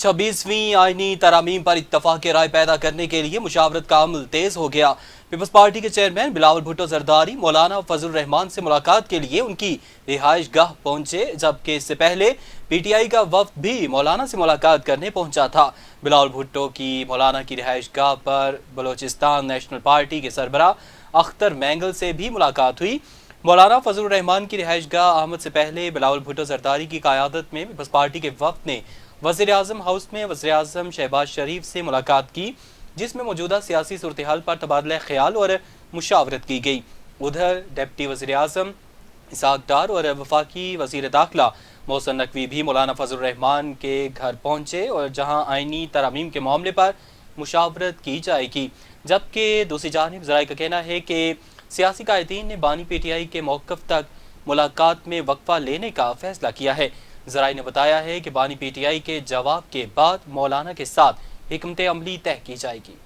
26ਵੀं आईनी तरामीम पर इत्तफाक राय पैदा करने के लिए मुशावरत का अमल तेज हो गया। पीपल्स पार्टी के चेयरमैन बिलावल भुट्टो जरदारी मौलाना फजल रहमान से मुलाकात के लिए उनकी रिहाइश गाह पहुंचे, जबकि इससे पहले पीटीआई का वफ्द भी मौलाना से मुलाकात करने पहुंचा था। बिलावल भुट्टो की मौलाना की रिहाइश गाह पर बलोचिस्तान नेशनल पार्टी के सरबराह अख्तर मैंगल से भी मुलाकात हुई। मौलाना फजल रहमान की रिहाइश गाह आमद से पहले बिलावल भुट्टो जरदारी की क़यादत में पीपल्स पार्टी के वफ्द ने वज़ीर-ए-आज़म हाउस में वज़ीर-ए-आज़म शहबाज शरीफ से मुलाकात की, जिसमें मौजूदा सियासी सूरत-ए-हाल पर तबादला ख्याल और मुशावरत की गई। उधर डिप्टी वज़ीर-ए-आज़म इसहाक डार और वफाकी वज़ीर दाखिला मोहसिन नकवी भी मौलाना फजल रहमान के घर पहुंचे और जहां आईनी तरामीम के मामले पर मुशावरत की जाएगी। जबकि दूसरी जानिब ज़राए का कहना है कि सियासी कायदीन ने बानी पीटीआई के मौक़िफ़ तक मुलाकात में वक्फा लेने का फैसला किया है। ज़राए ने बताया है कि बानी पीटीआई के जवाब के बाद मौलाना के साथ हिकमत अमली तय की जाएगी।